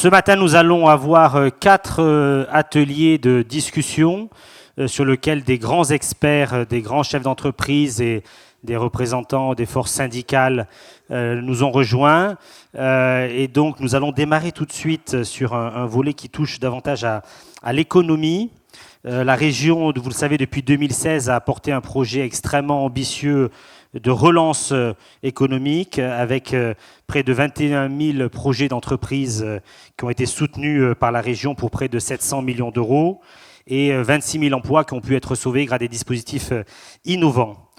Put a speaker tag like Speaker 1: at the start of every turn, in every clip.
Speaker 1: Ce matin, nous allons avoir 4 ateliers de discussion sur lesquels des grands experts, des grands chefs d'entreprise et des représentants des forces syndicales nous ont rejoints. Et donc, nous allons démarrer tout de suite sur un volet qui touche davantage à l'économie. La région, vous le savez, depuis 2016, a apporté un projet extrêmement ambitieux de relance économique avec près de 21 000 projets d'entreprises qui ont été soutenus par la région pour près de 700 millions d'euros et 26 000 emplois qui ont pu être sauvés grâce à des dispositifs innovants.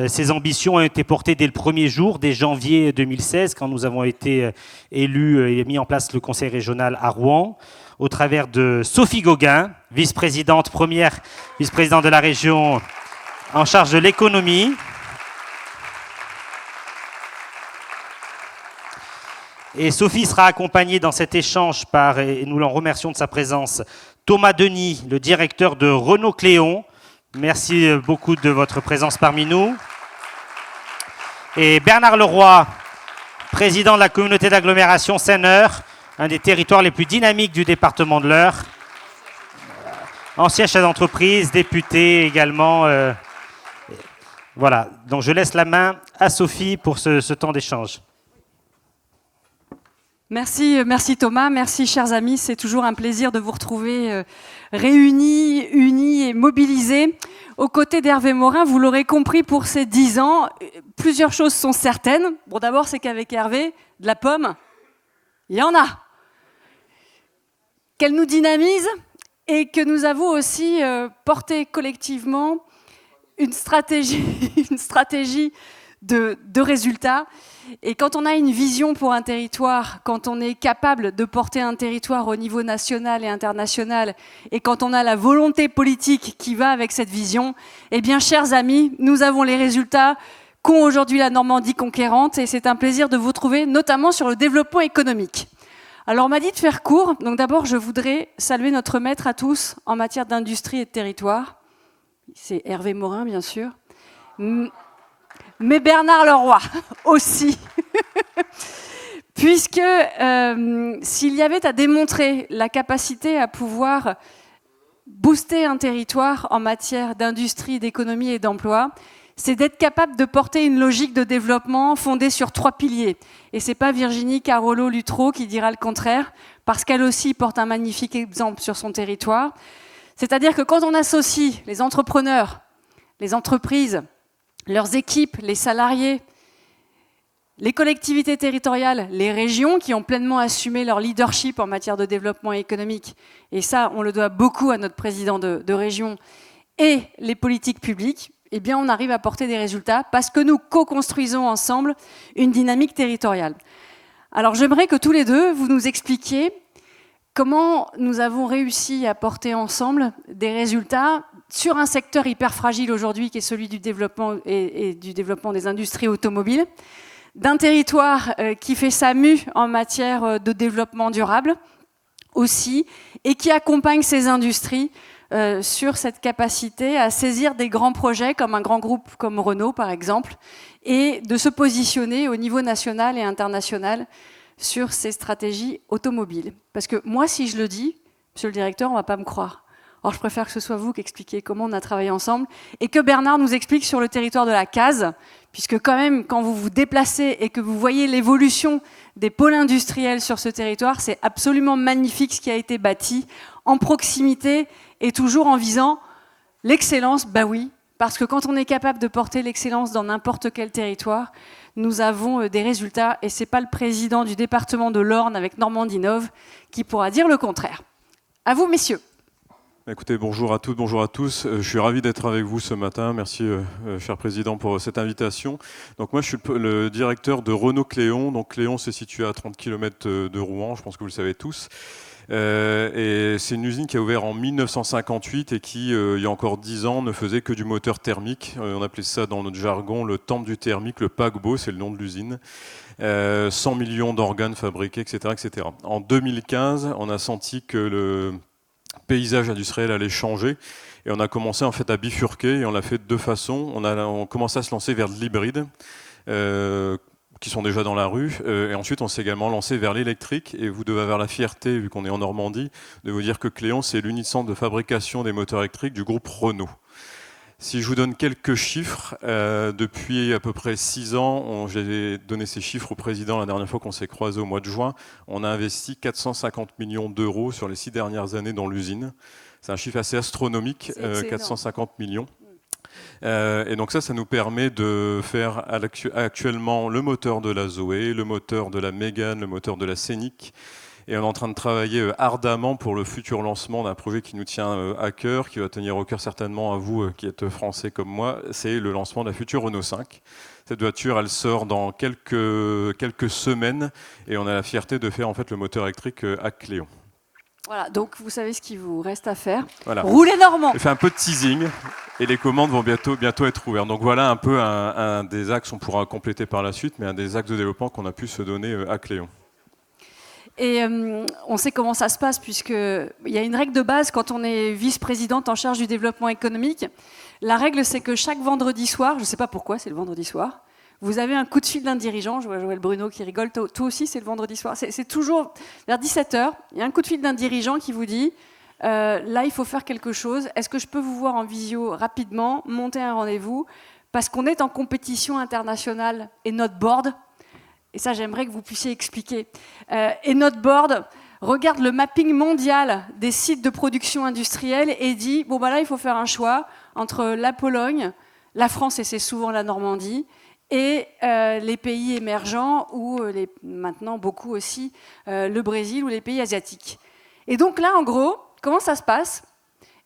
Speaker 1: Ces ambitions ont été portées dès le premier jour, dès janvier 2016, quand nous avons été élus et mis en place le conseil régional à Rouen, au travers de Sophie Gauguin, vice-présidente, première vice-présidente de la région en charge de l'économie. Et Sophie sera accompagnée dans cet échange par, et nous l'en remercions de sa présence, Thomas Denis, le directeur de Renault Cléon. Merci beaucoup de votre présence parmi nous. Et Bernard Leroy, président de la communauté d'agglomération Seine-Eure, un des territoires les plus dynamiques du département de l'Eure. Ancien chef d'entreprise, député également. Voilà, donc je laisse la main à Sophie pour ce temps d'échange.
Speaker 2: Merci Thomas, merci chers amis, c'est toujours un plaisir de vous retrouver réunis, unis et mobilisés. Aux côtés d'Hervé Morin, vous l'aurez compris, pour ces 10 ans, plusieurs choses sont certaines. Bon, d'abord, c'est qu'avec Hervé, de la pomme, il y en a. Qu'elle nous dynamise et que nous avons aussi porté collectivement une stratégie de résultats. Et quand on a une vision pour un territoire, quand on est capable de porter un territoire au niveau national et international, et quand on a la volonté politique qui va avec cette vision, eh bien, chers amis, nous avons les résultats qu'ont aujourd'hui la Normandie conquérante, et c'est un plaisir de vous trouver, notamment sur le développement économique. Alors, on m'a dit de faire court, donc d'abord, je voudrais saluer notre maître à tous en matière d'industrie et de territoire. C'est Hervé Morin, bien sûr. Mais Bernard Leroy aussi, puisque s'il y avait à démontrer la capacité à pouvoir booster un territoire en matière d'industrie, d'économie et d'emploi, c'est d'être capable de porter une logique de développement fondée sur 3 piliers. Et c'est pas Virginie Carolo-Luttrau qui dira le contraire, parce qu'elle aussi porte un magnifique exemple sur son territoire. C'est-à-dire que quand on associe les entrepreneurs, les entreprises, leurs équipes, les salariés, les collectivités territoriales, les régions qui ont pleinement assumé leur leadership en matière de développement économique, et ça, on le doit beaucoup à notre président de région, et les politiques publiques, eh bien, on arrive à porter des résultats parce que nous co-construisons ensemble une dynamique territoriale. Alors, j'aimerais que tous les deux, vous nous expliquiez comment nous avons réussi à porter ensemble des résultats sur un secteur hyper fragile aujourd'hui qui est celui du développement et du développement des industries automobiles, d'un territoire qui fait sa mue en matière de développement durable aussi et qui accompagne ces industries sur cette capacité à saisir des grands projets comme un grand groupe comme Renault par exemple et de se positionner au niveau national et international sur ces stratégies automobiles. Parce que moi, si je le dis, monsieur le directeur, on ne va pas me croire. Alors, je préfère que ce soit vous qui expliquiez comment on a travaillé ensemble et que Bernard nous explique sur le territoire de la Case, puisque quand même, quand vous vous déplacez et que vous voyez l'évolution des pôles industriels sur ce territoire, c'est absolument magnifique ce qui a été bâti en proximité et toujours en visant l'excellence. Bah oui, parce que quand on est capable de porter l'excellence dans n'importe quel territoire, nous avons des résultats et ce n'est pas le président du département de l'Orne avec Normandie Nov qui pourra dire le contraire. À vous, messieurs.
Speaker 3: Écoutez, bonjour à toutes, bonjour à tous. Je suis ravi d'être avec vous ce matin. Merci, cher président, pour cette invitation. Donc moi, je suis le directeur de Renault Cléon. Donc Cléon, c'est situé à 30 km de Rouen, je pense que vous le savez tous. Et c'est une usine qui a ouvert en 1958 et qui, il y a encore 10 ans, ne faisait que du moteur thermique. On appelait ça dans notre jargon le temple du thermique, le paquebot, c'est le nom de l'usine. 100 millions d'organes fabriqués, etc., etc. En 2015, on a senti que le paysage industriel allait changer et on a commencé en fait à bifurquer et on l'a fait de 2 façons. On commençait à se lancer vers de l'hybride, qui sont déjà dans la rue. Et ensuite, on s'est également lancé vers l'électrique. Et vous devez avoir la fierté, vu qu'on est en Normandie, de vous dire que Cléon, c'est l'unicentre de fabrication des moteurs électriques du groupe Renault. Si je vous donne quelques chiffres, depuis à peu près 6 ans, j'ai donné ces chiffres au président la dernière fois qu'on s'est croisé au mois de juin, on a investi 450 millions d'euros sur les 6 dernières années dans l'usine. C'est un chiffre assez astronomique, 450 millions. Et donc ça nous permet de faire actuellement le moteur de la Zoé, le moteur de la Mégane, le moteur de la Scénic. Et on est en train de travailler ardemment pour le futur lancement d'un projet qui nous tient à cœur, qui va tenir au cœur certainement à vous qui êtes français comme moi, c'est le lancement de la future Renault 5. Cette voiture, elle sort dans quelques semaines et on a la fierté de faire en fait le moteur électrique à Cléon.
Speaker 2: Voilà, donc vous savez ce qu'il vous reste à faire.
Speaker 3: Voilà.
Speaker 2: Roulez normand.
Speaker 3: J'ai fait un peu de teasing et les commandes vont bientôt être ouvertes. Donc voilà un peu un des axes, on pourra compléter par la suite, mais un des axes de développement qu'on a pu se donner à Cléon.
Speaker 2: Et on sait comment ça se passe, puisqu'il y a une règle de base quand on est vice-présidente en charge du développement économique. La règle, c'est que chaque vendredi soir, je ne sais pas pourquoi, c'est le vendredi soir, vous avez un coup de fil d'un dirigeant. Je vois Joël Bruno qui rigole, toi aussi, c'est le vendredi soir. C'est toujours vers 17h, il y a un coup de fil d'un dirigeant qui vous dit là, il faut faire quelque chose. Est-ce que je peux vous voir en visio rapidement, monter un rendez-vous, parce qu'on est en compétition internationale et notre board, et ça, j'aimerais que vous puissiez expliquer. Et notre board regarde le mapping mondial des sites de production industrielle et dit, bon, bah là, il faut faire un choix entre la Pologne, la France, et c'est souvent la Normandie, et les pays émergents, ou maintenant beaucoup aussi le Brésil ou les pays asiatiques. Et donc là, en gros, comment ça se passe ?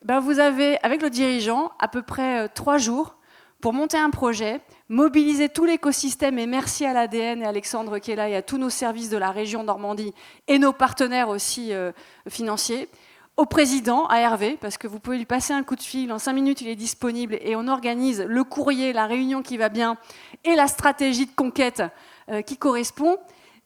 Speaker 2: Vous avez, avec le dirigeant, à peu près 3 jours pour monter un projet, mobiliser tout l'écosystème, et merci à l'ADN et à Alexandre qui est là, et à tous nos services de la région Normandie, et nos partenaires aussi financiers, au président, à Hervé, parce que vous pouvez lui passer un coup de fil, en 5 minutes il est disponible, et on organise le courrier, la réunion qui va bien, et la stratégie de conquête qui correspond.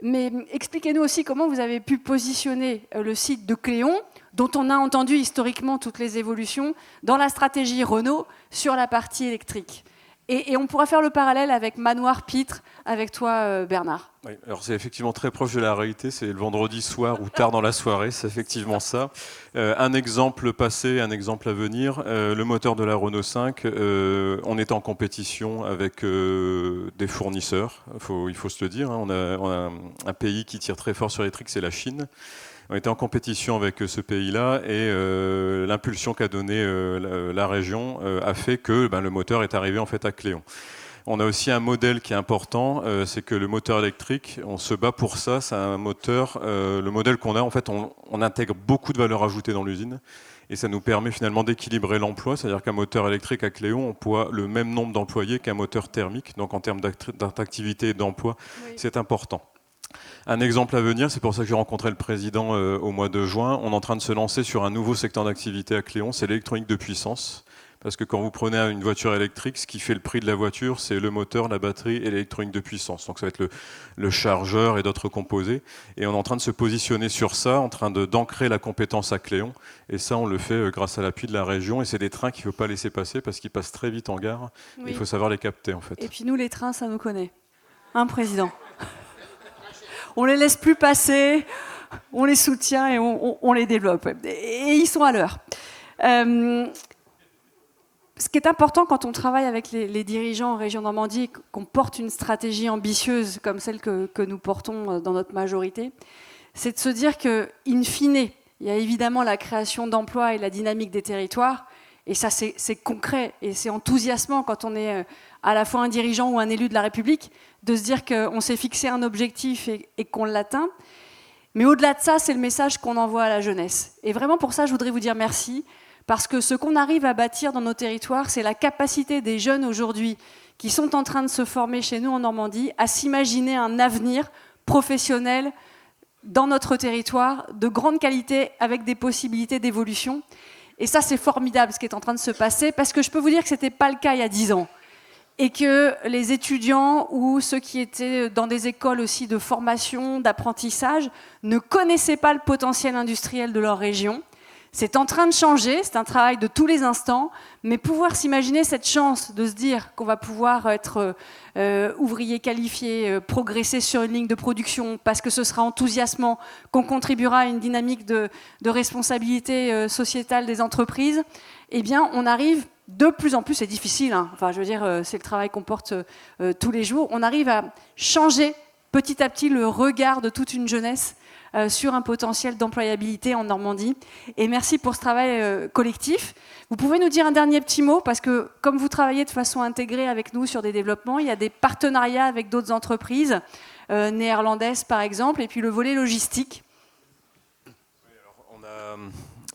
Speaker 2: Mais expliquez-nous aussi comment vous avez pu positionner le site de Cléon, dont on a entendu historiquement toutes les évolutions, dans la stratégie Renault sur la partie électrique. Et on pourra faire le parallèle avec Manoir Pitre, avec toi Bernard.
Speaker 3: Oui, alors c'est effectivement très proche de la réalité, c'est le vendredi soir ou tard dans la soirée, c'est effectivement ça. Un exemple passé, un exemple à venir, le moteur de la Renault 5, on est en compétition avec des fournisseurs, il faut se le dire, hein, on a un pays qui tire très fort sur l'électrique, c'est la Chine. On était en compétition avec ce pays-là et l'impulsion qu'a donnée la région a fait que le moteur est arrivé en fait à Cléon. On a aussi un modèle qui est important, c'est que le moteur électrique, on se bat pour ça, c'est un moteur, le modèle qu'on a, en fait, on intègre beaucoup de valeur ajoutée dans l'usine et ça nous permet finalement d'équilibrer l'emploi, c'est-à-dire qu'un moteur électrique à Cléon emploie le même nombre d'employés qu'un moteur thermique, donc en termes d'attractivité et d'emploi, oui. C'est important. Un exemple à venir, c'est pour ça que j'ai rencontré le président au mois de juin. On est en train de se lancer sur un nouveau secteur d'activité à Cléon, c'est l'électronique de puissance. Parce que quand vous prenez une voiture électrique, ce qui fait le prix de la voiture, c'est le moteur, la batterie et l'électronique de puissance. Donc ça va être le chargeur et d'autres composés. Et on est en train de se positionner sur ça, en train d'ancrer la compétence à Cléon. Et ça, on le fait grâce à l'appui de la région. Et c'est des trains qu'il ne faut pas laisser passer parce qu'ils passent très vite en gare. Oui. Il faut savoir les capter en fait.
Speaker 2: Et puis nous, les trains, ça nous connaît. Hein, président ? On les laisse plus passer, on les soutient et on les développe. Et ils sont à l'heure. Ce qui est important quand on travaille avec les dirigeants en région Normandie, qu'on porte une stratégie ambitieuse comme celle que nous portons dans notre majorité, c'est de se dire qu'in fine, il y a évidemment la création d'emplois et la dynamique des territoires. Et ça, c'est concret et c'est enthousiasmant quand on est à la fois un dirigeant ou un élu de la République, de se dire qu'on s'est fixé un objectif et qu'on l'atteint. Mais au-delà de ça, c'est le message qu'on envoie à la jeunesse. Et vraiment pour ça, je voudrais vous dire merci, parce que ce qu'on arrive à bâtir dans nos territoires, c'est la capacité des jeunes aujourd'hui qui sont en train de se former chez nous en Normandie à s'imaginer un avenir professionnel dans notre territoire, de grande qualité, avec des possibilités d'évolution. Et ça, c'est formidable ce qui est en train de se passer, parce que je peux vous dire que ce n'était pas le cas il y a 10 ans. Et que les étudiants ou ceux qui étaient dans des écoles aussi de formation, d'apprentissage, ne connaissaient pas le potentiel industriel de leur région. C'est en train de changer, c'est un travail de tous les instants, mais pouvoir s'imaginer cette chance de se dire qu'on va pouvoir être ouvrier qualifié, progresser sur une ligne de production parce que ce sera enthousiasmant, qu'on contribuera à une dynamique de responsabilité sociétale des entreprises, eh bien on arrive de plus en plus, c'est difficile, hein. Enfin je veux dire, c'est le travail qu'on porte tous les jours, on arrive à changer petit à petit le regard de toute une jeunesse sur un potentiel d'employabilité en Normandie. Et merci pour ce travail collectif. Vous pouvez nous dire un dernier petit mot, parce que comme vous travaillez de façon intégrée avec nous sur des développements, il y a des partenariats avec d'autres entreprises, néerlandaises par exemple, et puis le volet logistique.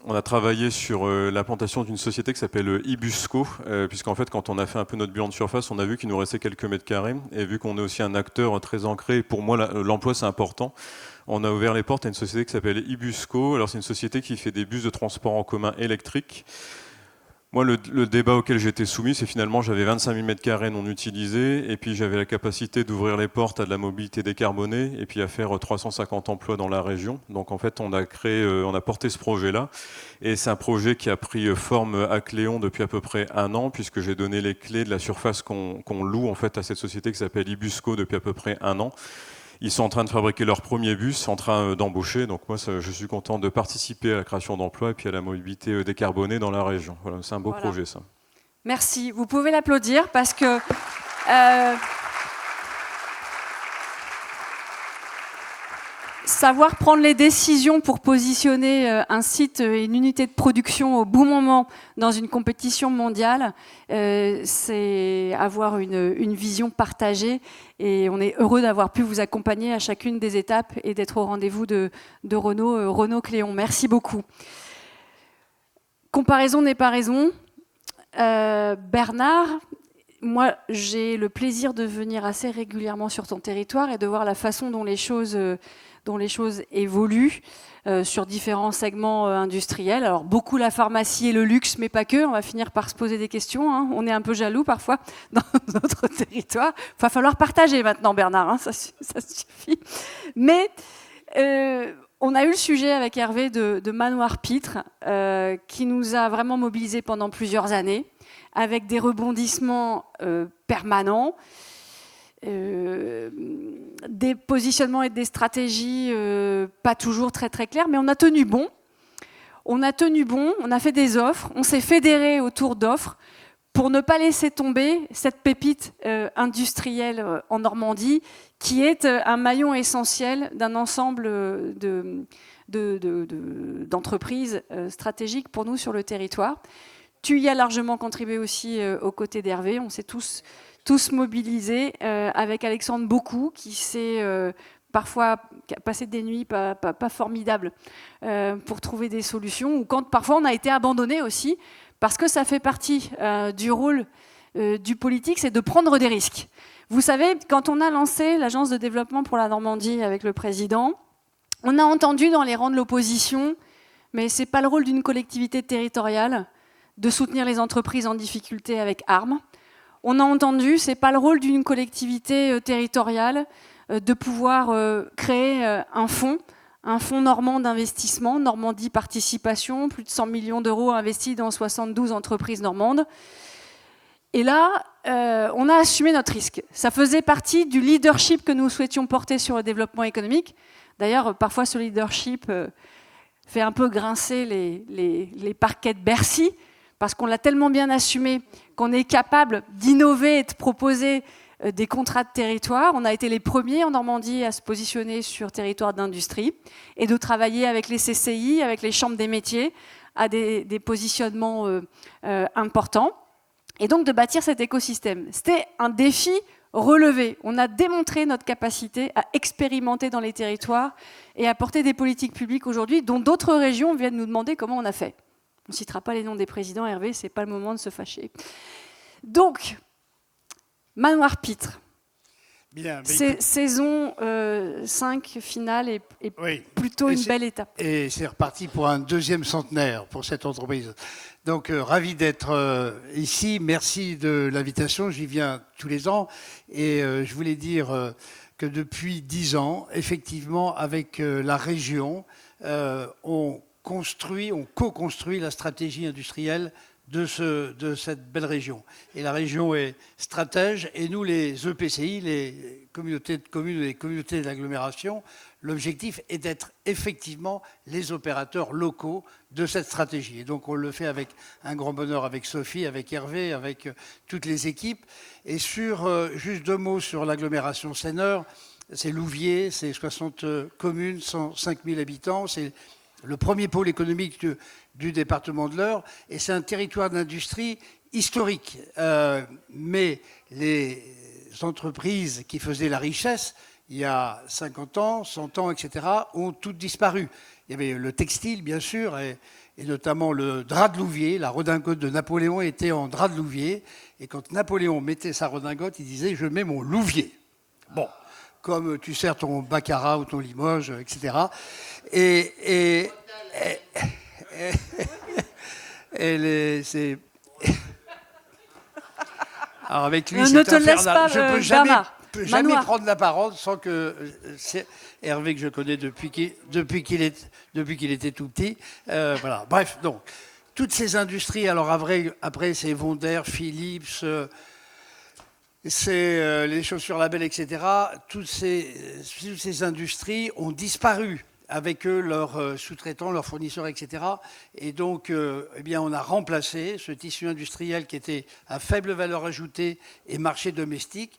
Speaker 3: On a travaillé sur l'implantation d'une société qui s'appelle Ibusco, puisqu'en fait, quand on a fait un peu notre bilan de surface, on a vu qu'il nous restait quelques mètres carrés. Et vu qu'on est aussi un acteur très ancré, pour moi, l'emploi, c'est important. On a ouvert les portes à une société qui s'appelle Ibusco. Alors, c'est une société qui fait des bus de transport en commun électriques. Moi, le débat auquel j'étais soumis, c'est finalement, j'avais 25 000 m² non utilisés, et puis j'avais la capacité d'ouvrir les portes à de la mobilité décarbonée, et puis à faire 350 emplois dans la région. Donc en fait, on a porté ce projet-là, et c'est un projet qui a pris forme à Cléon depuis à peu près 1 an, puisque j'ai donné les clés de la surface qu'on loue en fait à cette société qui s'appelle Ibusco depuis à peu près 1 an. Ils sont en train de fabriquer leur premier bus, en train d'embaucher. Donc moi, je suis content de participer à la création d'emplois et puis à la mobilité décarbonée dans la région. Voilà, c'est un beau projet, ça.
Speaker 2: Merci. Vous pouvez l'applaudir parce que... savoir prendre les décisions pour positionner un site et une unité de production au bon moment dans une compétition mondiale, c'est avoir une vision partagée, et on est heureux d'avoir pu vous accompagner à chacune des étapes et d'être au rendez-vous de Renault Cléon. Merci beaucoup. Comparaison n'est pas raison. Bernard, moi j'ai le plaisir de venir assez régulièrement sur ton territoire et de voir la façon dont les choses évoluent sur différents segments industriels. Alors beaucoup la pharmacie et le luxe, mais pas que. On va finir par se poser des questions, hein. On est un peu jaloux parfois dans notre territoire. Il va falloir partager maintenant, Bernard, hein. Ça suffit. Mais on a eu le sujet avec Hervé de Manoir Pitre, qui nous a vraiment mobilisés pendant plusieurs années, avec des rebondissements permanents, des positionnements et des stratégies pas toujours très très clairs, mais on a tenu bon. On a fait des offres, on s'est fédéré autour d'offres pour ne pas laisser tomber cette pépite industrielle en Normandie, qui est un maillon essentiel d'un ensemble d'entreprises stratégiques pour nous sur le territoire. Tu y as largement contribué aussi aux côtés d'Hervé. On s'est tous mobilisés avec Alexandre Beaucoup, qui s'est parfois passé des nuits pas formidables pour trouver des solutions, ou quand parfois on a été abandonné aussi, parce que ça fait partie du rôle du politique, c'est de prendre des risques. Vous savez, quand on a lancé l'Agence de développement pour la Normandie avec le président, on a entendu dans les rangs de l'opposition, mais c'est pas le rôle d'une collectivité territoriale de soutenir les entreprises en difficulté avec armes. On a entendu, c'est pas le rôle d'une collectivité territoriale de pouvoir créer un fonds normand d'investissement, Normandie Participation, plus de 100 millions d'euros investis dans 72 entreprises normandes. Et là, on a assumé notre risque. Ça faisait partie du leadership que nous souhaitions porter sur le développement économique. D'ailleurs, parfois, ce leadership fait un peu grincer les parquets de Bercy, parce qu'on l'a tellement bien assumé qu'on est capable d'innover et de proposer des contrats de territoire. On a été les premiers en Normandie à se positionner sur territoire d'industrie et de travailler avec les CCI, avec les chambres des métiers, à des positionnements importants, et donc de bâtir cet écosystème. C'était un défi relevé. On a démontré notre capacité à expérimenter dans les territoires et à porter des politiques publiques aujourd'hui dont d'autres régions viennent nous demander comment on a fait. On ne citera pas les noms des présidents, Hervé, ce n'est pas le moment de se fâcher. Donc, Manoir Pitre, saison 5 finale et oui, plutôt une belle étape.
Speaker 4: Et c'est reparti pour un deuxième centenaire pour cette entreprise. Donc, ravi d'être ici. Merci de l'invitation. J'y viens tous les ans. Et je voulais dire que depuis 10 ans, effectivement, avec la région, on on co-construit la stratégie industrielle de cette belle région. Et la région est stratège, et nous, les EPCI, les communautés de communes et les communautés d'agglomération, l'objectif est d'être effectivement les opérateurs locaux de cette stratégie. Et donc on le fait avec un grand bonheur avec Sophie, avec Hervé, avec toutes les équipes. Et juste 2 mots sur l'agglomération Seineur, c'est Louviers, c'est 60 communes, 105 000 habitants, c'est le premier pôle économique du département de l'Eure, et c'est un territoire d'industrie historique. Mais les entreprises qui faisaient la richesse, il y a 50 ans, 100 ans, etc., ont toutes disparu. Il y avait le textile, bien sûr, et notamment le drap de Louviers. La redingote de Napoléon était en drap de Louviers. Et quand Napoléon mettait sa redingote, il disait « je mets mon Louviers ». Bon, comme tu sers ton Baccarat ou ton Limoges, etc. Alors avec lui,
Speaker 2: ne te laisse pas,
Speaker 4: je peux jamais prendre la parole sans que c'est Hervé que je connais depuis qu'il était tout petit. Voilà. Bref, donc toutes ces industries. Alors après c'est Wonder, Philips, c'est les chaussures Label, etc. Toutes ces industries ont disparu. Avec eux, leurs sous-traitants, leurs fournisseurs, etc. Et donc, eh bien, on a remplacé ce tissu industriel qui était à faible valeur ajoutée et marché domestique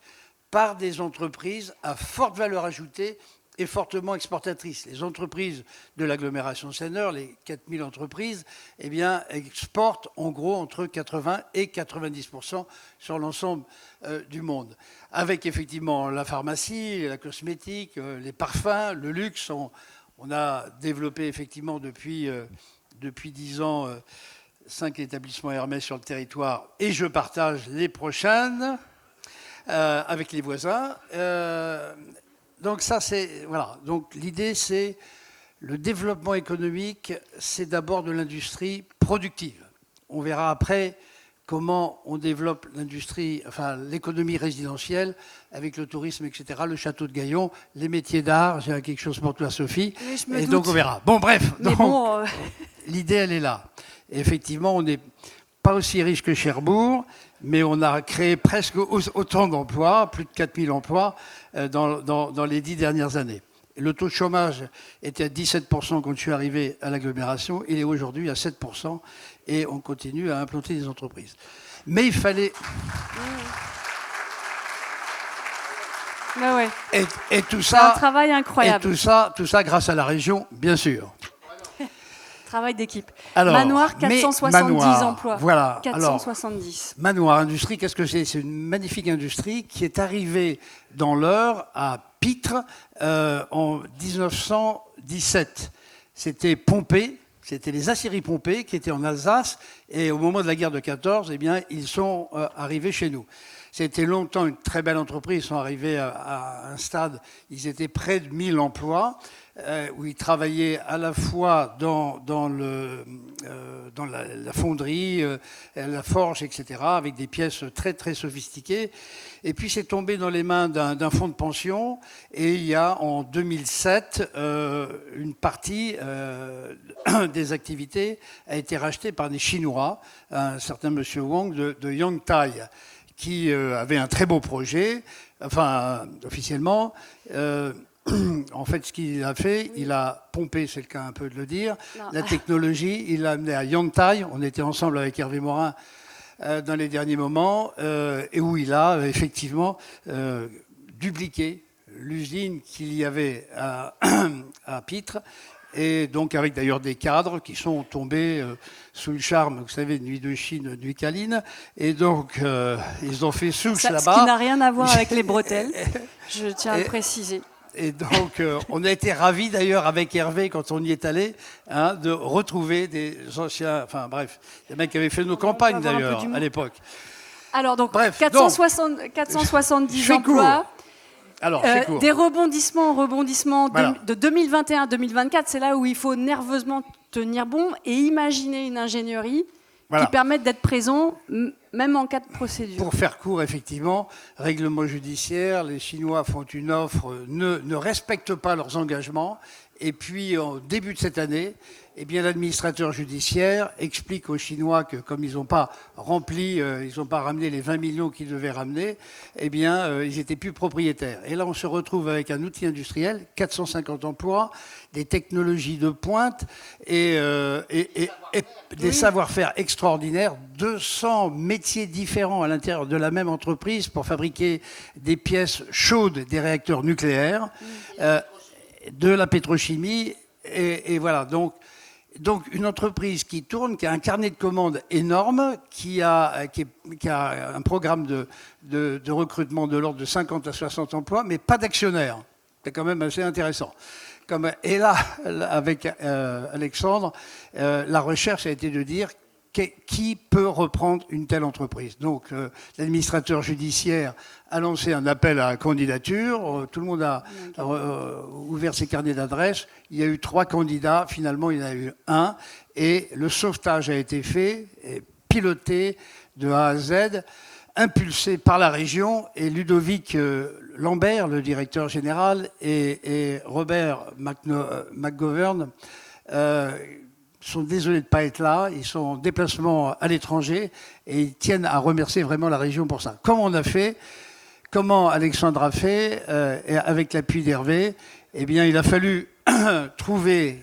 Speaker 4: par des entreprises à forte valeur ajoutée et fortement exportatrices. Les entreprises de l'agglomération Seineur, les 4000 entreprises, eh bien, exportent en gros entre 80 et 90% sur l'ensemble du monde. Avec effectivement la pharmacie, la cosmétique, les parfums, le luxe. On a développé effectivement depuis 10 ans 5 établissements Hermès sur le territoire, et je partage les prochaines avec les voisins. Donc ça, c'est voilà. Donc l'idée, c'est le développement économique, c'est d'abord de l'industrie productive. On verra après comment on développe l'industrie, enfin l'économie résidentielle avec le tourisme, etc., le château de Gaillon, les métiers d'art. J'ai quelque chose pour toi, Sophie. Et donc on verra. Bon, bref. L'idée, elle est là. Et effectivement, on n'est pas aussi riche que Cherbourg, mais on a créé presque autant d'emplois, plus de 4000 emplois dans les 10 dernières années. Le taux de chômage était à 17% quand je suis arrivé à l'agglomération. Il est aujourd'hui à 7%, et on continue à implanter des entreprises. Mais il fallait...
Speaker 2: Ben ouais.
Speaker 4: Et tout ça...
Speaker 2: C'est un travail incroyable.
Speaker 4: Et tout ça grâce à la région, bien sûr.
Speaker 2: Travail d'équipe.
Speaker 4: Alors,
Speaker 2: Manoir, 470 emplois.
Speaker 4: Voilà.
Speaker 2: 470.
Speaker 4: Alors, Manoir Industrie, qu'est-ce que c'est ? C'est une magnifique industrie qui est arrivée dans l'Eure, à Pitre, en 1917. C'était Pompée, c'était les aciéries Pompée qui étaient en Alsace, et au moment de la guerre de 14, eh bien, ils sont arrivés chez nous. C'était longtemps une très belle entreprise. Ils sont arrivés à un stade, ils étaient près de 1000 emplois, où ils travaillaient à la fois dans la fonderie, la forge, etc., avec des pièces très, très sophistiquées. Et puis, c'est tombé dans les mains d'un fonds de pension. Et il y a, en 2007, une partie des activités a été rachetée par des Chinois, un certain monsieur Wang de Yangtai, qui avait un très beau projet, enfin, officiellement. En fait, ce qu'il a fait, il a pompé, c'est le cas un peu de le dire, la technologie, il l'a amené à Yangtai. On était ensemble avec Hervé Morin dans les derniers moments, et où il a effectivement dupliqué l'usine qu'il y avait à Pitre, et donc avec d'ailleurs des cadres qui sont tombés sous le charme, vous savez, Nuit de Chine, Nuit câline, et donc ils ont fait souche là-bas.
Speaker 2: Ce qui n'a rien à voir avec les bretelles, je tiens à le préciser.
Speaker 4: Et donc, on a été ravis d'ailleurs avec Hervé, quand on y est allé, hein, de retrouver des anciens... Enfin bref, des mecs qui avaient fait nos campagnes d'ailleurs à l'époque.
Speaker 2: Alors donc,
Speaker 4: bref,
Speaker 2: 470 emplois.
Speaker 4: Alors,
Speaker 2: des rebondissements voilà. de 2021 à 2024, c'est là où il faut nerveusement tenir bon et imaginer une ingénierie qui permette d'être présent même en cas de procédure.
Speaker 4: Pour faire court, effectivement, règlement judiciaire, les Chinois font une offre, ne respectent pas leurs engagements. Et puis, au début de cette année, eh bien, l'administrateur judiciaire explique aux Chinois que comme ils n'ont pas rempli, ils n'ont pas ramené les 20 millions qu'ils devaient ramener, eh bien, ils n'étaient plus propriétaires. Et là, on se retrouve avec un outil industriel, 450 emplois, des technologies de pointe et des savoir-faire extraordinaires, 200 métiers différents à l'intérieur de la même entreprise pour fabriquer des pièces chaudes des réacteurs nucléaires, de la pétrochimie, et voilà. Donc, une entreprise qui tourne, qui a un carnet de commandes énorme, qui a un programme de recrutement de l'ordre de 50 à 60 emplois, mais pas d'actionnaires. C'est quand même assez intéressant. Et là, avec Alexandre, la recherche a été de dire qui peut reprendre une telle entreprise. Donc, l'administrateur judiciaire a lancé un appel à candidature. Tout le monde a ouvert ses carnets d'adresses. Il y a eu 3 candidats. Finalement, il y en a eu un. Et le sauvetage a été fait, et piloté de A à Z, impulsé par la région. Et Ludovic Lambert, le directeur général, et Robert McGovern sont désolés de ne pas être là, ils sont en déplacement à l'étranger et ils tiennent à remercier vraiment la région pour ça. Comment on a fait ? Comment Alexandre a fait et avec l'appui d'Hervé ? Eh bien, il a fallu trouver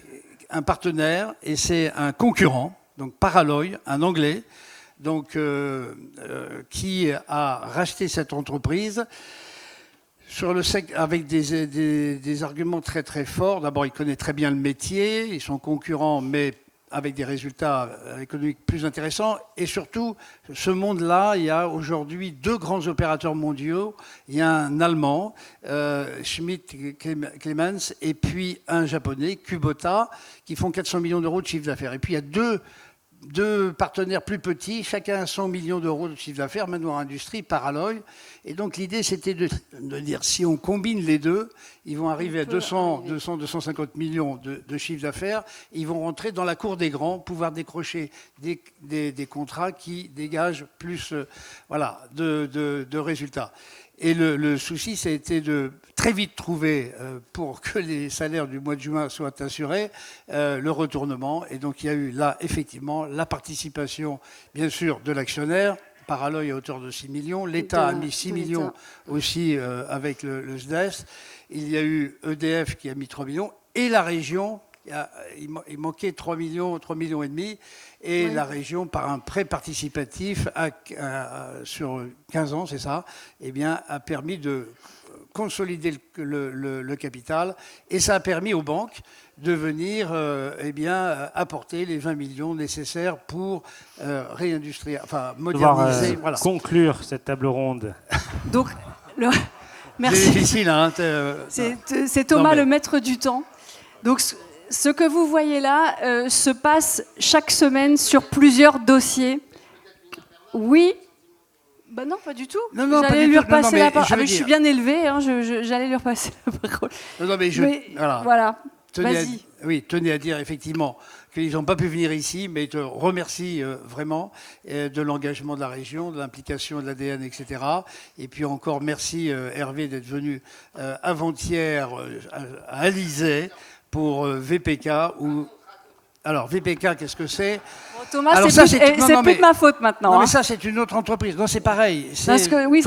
Speaker 4: un partenaire et c'est un concurrent, donc Paraloy, un Anglais, donc, qui a racheté cette entreprise avec des arguments très très forts. D'abord, il connaît très bien le métier, ils sont concurrents, mais avec des résultats économiques plus intéressants. Et surtout, ce monde-là, il y a aujourd'hui 2 grands opérateurs mondiaux. Il y a un Allemand, Schmidt Clemens, et puis un Japonais, Kubota, qui font 400 millions d'euros de chiffre d'affaires. Et puis il y a deux partenaires plus petits, chacun 100 millions d'euros de chiffre d'affaires, Manoir Industrie, Paraloy. Et donc l'idée, c'était de dire, si on combine les deux, ils vont arriver à 250 millions de chiffre d'affaires. Ils vont rentrer dans la cour des grands, pouvoir décrocher des contrats qui dégagent plus de résultats. Et le souci, ça a été de très vite trouver, pour que les salaires du mois de juin soient assurés, le retournement. Et donc, il y a eu là, effectivement, la participation, bien sûr, de l'actionnaire, Paraloy à hauteur de 6 millions. L'État a mis 6 millions aussi avec le SDES. Il y a eu EDF qui a mis 3 millions. Et la région, il manquait 3 millions et demi. Et oui, la région, par un prêt participatif sur 15 ans, c'est ça, eh bien, a permis de consolider le capital. Et ça a permis aux banques de venir apporter les 20 millions nécessaires pour moderniser.
Speaker 1: Voilà. Conclure cette table ronde.
Speaker 2: Donc, merci.
Speaker 4: C'est difficile. Hein,
Speaker 2: c'est Thomas, le maître du temps. Donc, ce que vous voyez là se passe chaque semaine sur plusieurs dossiers. Oui. Ben non, pas du tout. J'allais lui repasser la parole. Je suis bien élevée, hein, j'allais lui repasser la parole. Voilà.
Speaker 4: Tenez à dire effectivement qu'ils n'ont pas pu venir ici, mais je te remercie vraiment de l'engagement de la région, de l'implication de l'ADN, etc. Et puis encore merci Hervé d'être venu avant-hier à Alizé pour VPK. Alors VPK, qu'est-ce que c'est ?
Speaker 2: Bon, Thomas, c'est plus de ma faute maintenant.
Speaker 4: Non, mais ça, c'est une autre entreprise. Non, c'est pareil.
Speaker 2: Parce que oui,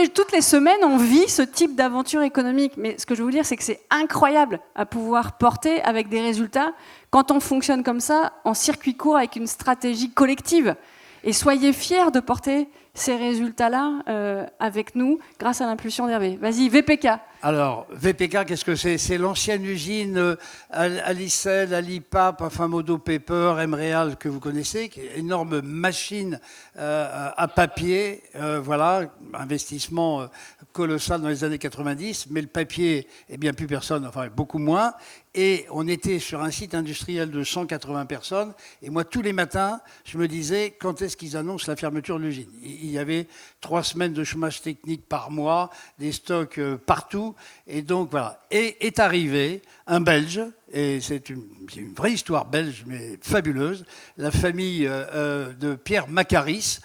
Speaker 2: toutes les semaines, on vit ce type d'aventure économique. Mais ce que je veux vous dire, c'est que c'est incroyable à pouvoir porter avec des résultats quand on fonctionne comme ça, en circuit court, avec une stratégie collective. Et soyez fiers de porter ces résultats-là avec nous, grâce à l'impulsion d'Hervé. Vas-y, VPK.
Speaker 4: Alors, VPK, qu'est-ce que c'est ? C'est l'ancienne usine Alicel, Alipap, enfin Modo Paper, Emreal, que vous connaissez, qui est une énorme machine à papier, investissement colossal dans les années 90, mais le papier, eh bien, plus personne, enfin beaucoup moins. Et on était sur un site industriel de 180 personnes. Et moi, tous les matins, je me disais, quand est-ce qu'ils annoncent la fermeture de l'usine? Il y avait 3 semaines de chômage technique par mois, des stocks partout. Et donc, voilà. Et est arrivé un Belge, et c'est une vraie histoire belge, mais fabuleuse, la famille de Pierre Macaris,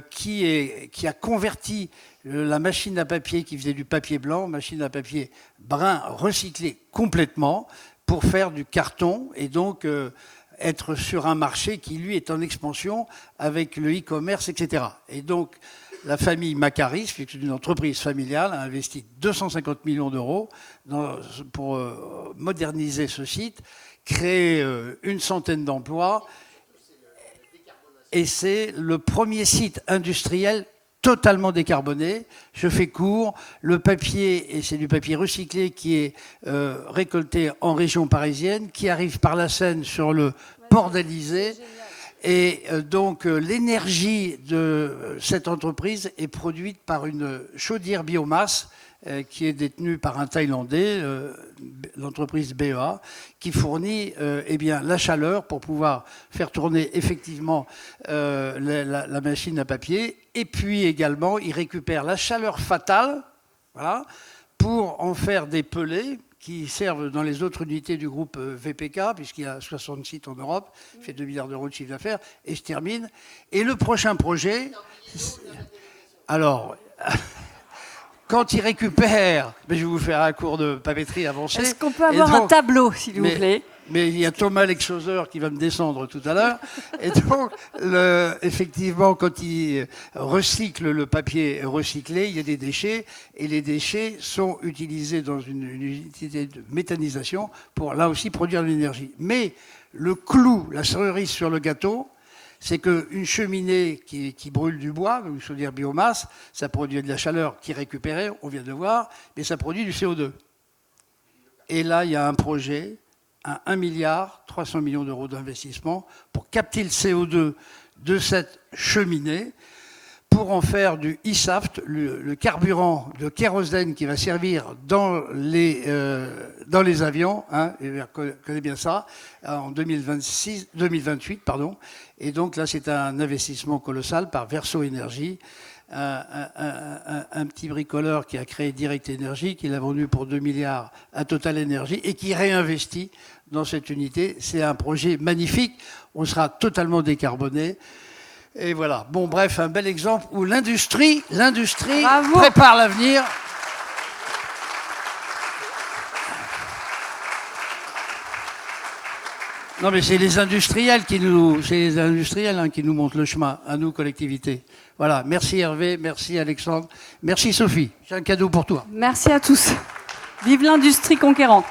Speaker 4: qui a converti la machine à papier qui faisait du papier blanc, machine à papier brun recyclé complètement pour faire du carton et donc être sur un marché qui, lui, est en expansion avec le e-commerce, etc. Et donc, la famille Macaris, qui est une entreprise familiale, a investi 250 millions d'euros pour moderniser ce site, créer une centaine d'emplois. Et c'est le premier site industriel totalement décarboné. Je fais court. Le papier, et c'est du papier recyclé qui est récolté en région parisienne, qui arrive par la Seine sur le port d'Alizé. Et donc l'énergie de cette entreprise est produite par une chaudière biomasse qui est détenue par un Thaïlandais, l'entreprise BEA, qui fournit eh bien, la chaleur pour pouvoir faire tourner effectivement la machine à papier. Et puis également, il récupère la chaleur fatale, voilà, pour en faire des pellets qui servent dans les autres unités du groupe VPK, puisqu'il y a 60 sites en Europe, il fait 2 milliards d'euros de chiffre d'affaires, et je termine. Et le prochain projet, alors, quand il récupère, mais je vais vous faire un cours de papeterie avancé.
Speaker 2: Est-ce qu'on peut avoir un tableau, s'il vous plaît?
Speaker 4: Mais il y a Thomas Lexhauser qui va me descendre tout à l'heure. Et donc, effectivement, quand il recycle le papier recyclé, il y a des déchets. Et les déchets sont utilisés dans une unité de méthanisation pour, là aussi, produire de l'énergie. Mais le clou, la cerise sur le gâteau, c'est qu'une cheminée qui brûle du bois, une chaudière biomasse, ça produit de la chaleur qui est récupérée, on vient de le voir, mais ça produit du CO2. Et là, il y a un projet à 1,3 milliard d'euros d'investissement pour capter le CO2 de cette cheminée, pour en faire du e-saft, le carburant de kérosène qui va servir dans les avions, hein, et on connaît bien ça, en 2028, pardon. Et donc là, c'est un investissement colossal par Verso Énergie, un petit bricoleur qui a créé Direct Énergie, qui l'a vendu pour 2 milliards à Total Énergie et qui réinvestit dans cette unité. C'est un projet magnifique. On sera totalement décarboné. Et voilà. Bon, bref, un bel exemple où l'industrie prépare l'avenir. Non, mais c'est les industriels qui nous montrent le chemin, à nous, collectivités. Voilà. Merci Hervé, merci Alexandre, merci Sophie. J'ai un cadeau pour toi.
Speaker 2: Merci à tous. Vive l'industrie conquérante.